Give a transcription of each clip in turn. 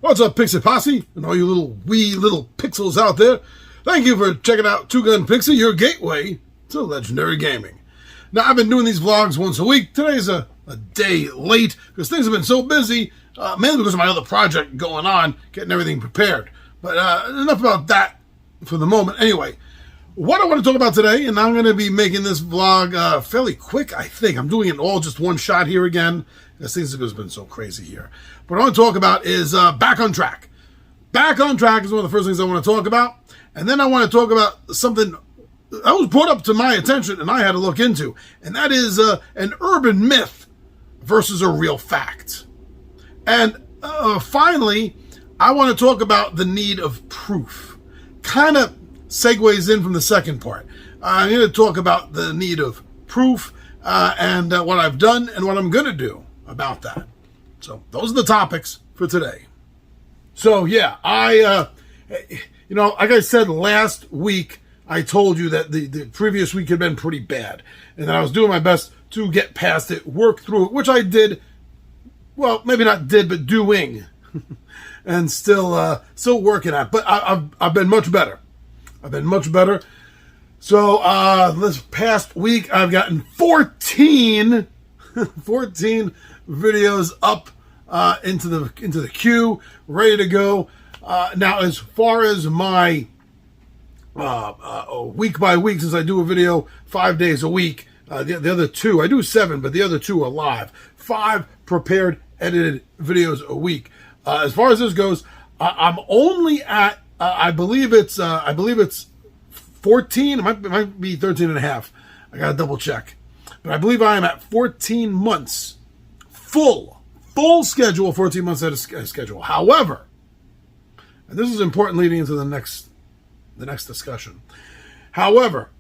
What's up, Pixie Posse, and all you wee little pixels out there? Thank you for checking out Two Gun Pixie, your gateway to legendary gaming. Now, I've been doing these vlogs once a week. Today's a day late because things have been so busy, mainly because of my other project going on, getting everything prepared. But enough about that for the moment. Anyway, what I want to talk about today, and I'm going to be making this vlog fairly quick, I think. I'm doing it all just one shot here again, because things have been so crazy here. What I want to talk about is Back on Track. Back on Track is one of the first things I want to talk about. And then I want to talk about something that was brought up to my attention and I had to look into. And that is an urban myth versus a real fact. And finally, I want to talk about the need of proof. Kind of segues in from the second part. I'm going to talk about the need of proof and what I've done and what I'm going to do about that. So those are the topics for today. So yeah, like I said last week, I told you that the previous week had been pretty bad and that I was doing my best to get past it, work through it, which I did. Well, maybe not did, but doing and still working at it. But I've been much better. I've been much better. So this past week, I've gotten 14 videos up into the queue, ready to go. Now, as far as my week by week, since I do a video 5 days a week, the other two, I do 7, but the other 2 are live. 5 prepared, edited videos a week. As far as this goes, I'm only at, I believe it's 14. It might be 13 and a half. I got to double check. But I believe I am at 14 months full schedule, 14 months out of schedule. However, and this is important leading into the next discussion. However,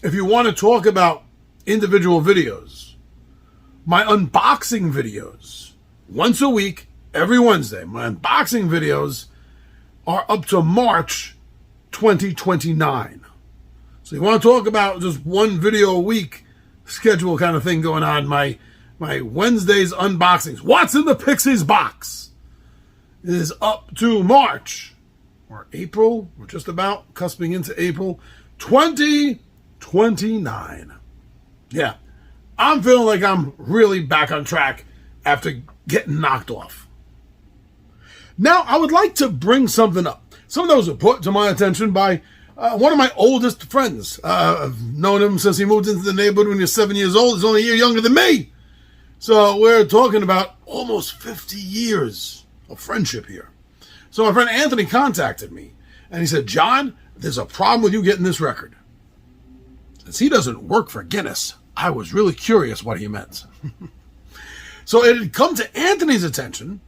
if you want to talk about individual videos, my unboxing videos, once a week, every Wednesday, my unboxing videos are up to March 2029. So you want to talk about just one video a week schedule kind of thing going on, my Wednesday's unboxings. What's in the Pixies box is up to March or April. We're just about cusping into April 2029. Yeah, I'm feeling like I'm really back on track after getting knocked off. Now, I would like to bring something up. Something that was put to my attention by one of my oldest friends. I've known him since he moved into the neighborhood when he was 7 years old. He's only a year younger than me. So we're talking about almost 50 years of friendship here. So my friend Anthony contacted me and he said, John, there's a problem with you getting this record. Since he doesn't work for Guinness, I was really curious what he meant. So it had come to Anthony's attention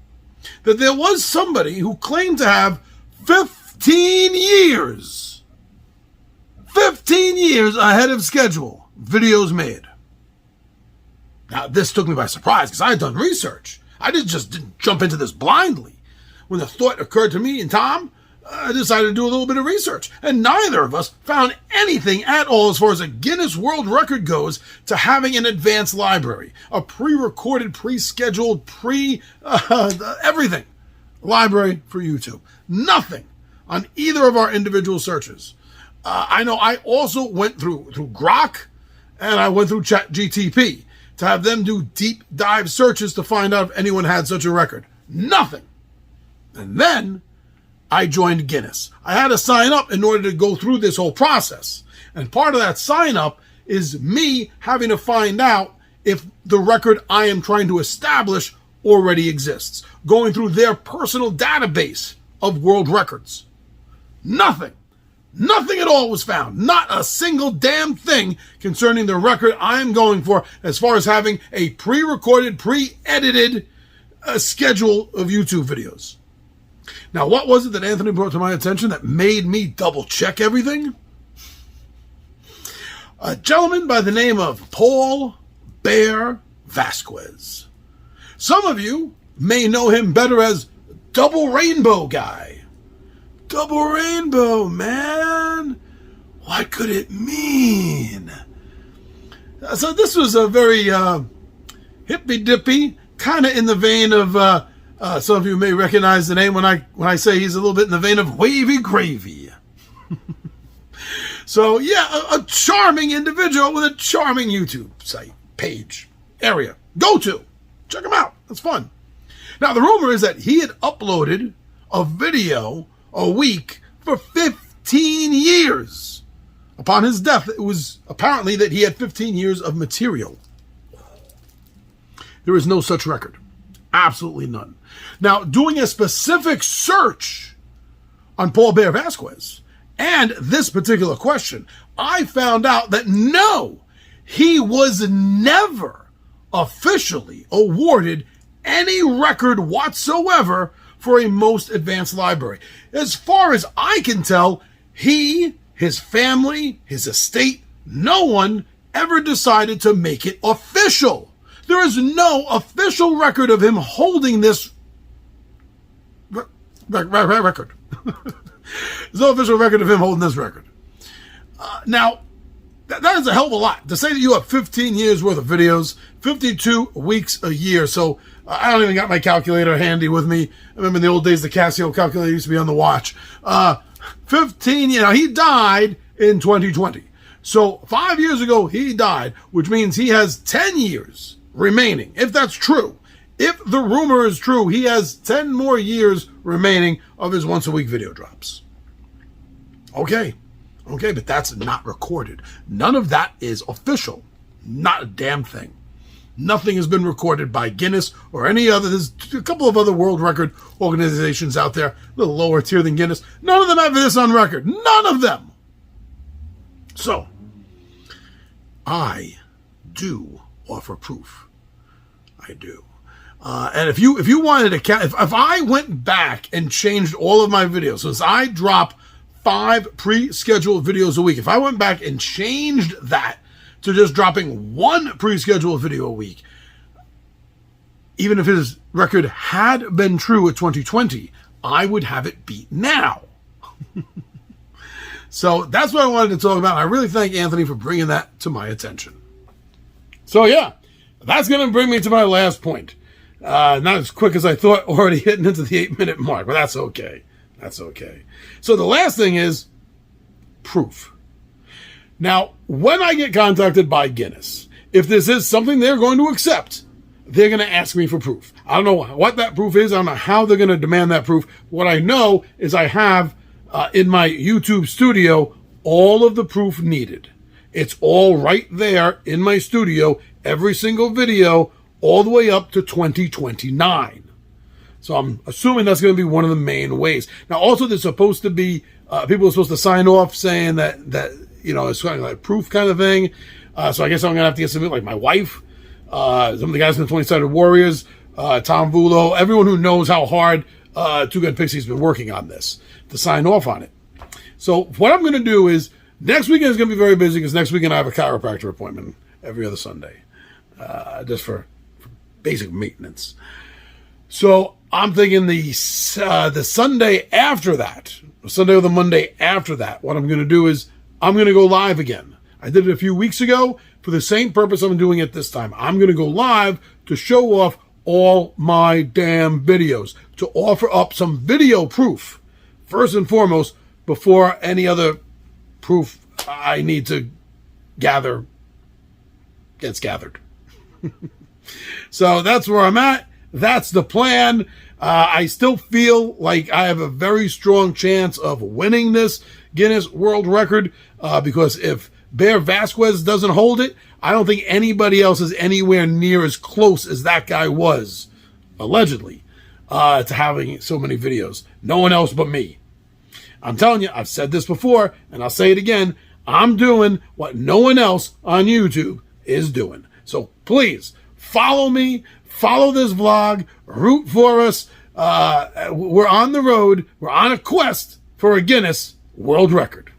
that there was somebody who claimed to have 15 years ahead of schedule videos made. Now, this took me by surprise because I had done research. I didn't jump into this blindly. When the thought occurred to me and Tom, I decided to do a little bit of research. And neither of us found anything at all as far as a Guinness World Record goes to having an advanced library. A pre-recorded, pre-scheduled, everything library for YouTube. Nothing on either of our individual searches. I know I also went through Grok and I went through ChatGTP to have them do deep dive searches to find out if anyone had such a record. Nothing. And then I joined Guinness. I had to sign up in order to go through this whole process. And part of that sign up is me having to find out if the record I am trying to establish already exists. Going through their personal database of world records. Nothing at all was found. Not a single damn thing concerning the record I am going for as far as having a pre-recorded, pre-edited schedule of YouTube videos. Now, what was it that Anthony brought to my attention that made me double check everything? A gentleman by the name of Paul Bear Vasquez. Some of you may know him better as Double Rainbow Guy. Double Rainbow, man. What could it mean? So this was a very hippy-dippy, kind of in the vein of, some of you may recognize the name when I say he's a little bit in the vein of Wavy Gravy. So yeah, a charming individual with a charming YouTube site, page, area. Go to. Check him out. It's fun. Now, the rumor is that he had uploaded a video a week for 15 years. Upon his death, it was apparently that he had 15 years of material. There is no such record. Absolutely none. Now, doing a specific search on Paul Bear Vasquez and this particular question, I found out that no, he was never officially awarded any record whatsoever for a most advanced library. As far as I can tell, he, his family, his estate, no one ever decided to make it official. There is no official record of him holding this record. There's no official record of him holding this record. Now, that is a hell of a lot. To say that you have 15 years worth of videos, 52 weeks a year. So I don't even got my calculator handy with me. I remember in the old days, the Casio calculator used to be on the watch. 15, he died in 2020. So 5 years ago, he died, which means he has 10 years remaining, if that's true. If the rumor is true, he has 10 more years remaining of his once-a-week video drops. Okay, but that's not recorded. None of that is official. Not a damn thing. Nothing has been recorded by Guinness or any other. There's a couple of other world record organizations out there, a little lower tier than Guinness. None of them have this on record. None of them. So, I do offer proof. I do. And if you wanted to count, if I went back and changed all of my videos, since I drop 5 pre-scheduled videos a week, if I went back and changed that to just dropping 1 pre-scheduled video a week, even if his record had been true at 2020, I would have it beat now. So that's what I wanted to talk about. I really thank Anthony for bringing that to my attention. So yeah, that's going to bring me to my last point. Not as quick as I thought, already hitting into the 8-minute mark, but that's okay. That's okay. So the last thing is proof. Now, when I get contacted by Guinness, if this is something they're going to accept, they're going to ask me for proof. I don't know what that proof is. I don't know how they're going to demand that proof. What I know is I have in my YouTube studio all of the proof needed. It's all right there in my studio, every single video, all the way up to 2029. So I'm assuming that's going to be one of the main ways. Now, also, there's supposed to be, people are supposed to sign off saying that it's kind of like proof kind of thing. So I guess I'm going to have to get something like my wife, some of the guys from the 20-Sided Warriors, Tom Vulo, everyone who knows how hard Two Gun Pixie's been working on this to sign off on it. So what I'm going to do is, next weekend is going to be very busy because next weekend I have a chiropractor appointment every other Sunday, just for basic maintenance. So I'm thinking the Sunday after that, Sunday or the Monday after that, what I'm going to do is I'm going to go live again. I did it a few weeks ago for the same purpose I'm doing it this time. I'm going to go live to show off all my damn videos, to offer up some video proof, first and foremost, before any other proof I need to gather gets gathered. So that's where I'm at. That's the plan. I still feel like I have a very strong chance of winning this Guinness World Record because if Bear Vasquez doesn't hold it, I don't think anybody else is anywhere near as close as that guy was, allegedly, to having so many videos. No one else but me. I'm telling you, I've said this before, and I'll say it again. I'm doing what no one else on YouTube is doing. So please, follow me, follow this vlog, root for us. We're on the road. We're on a quest for a Guinness World Record.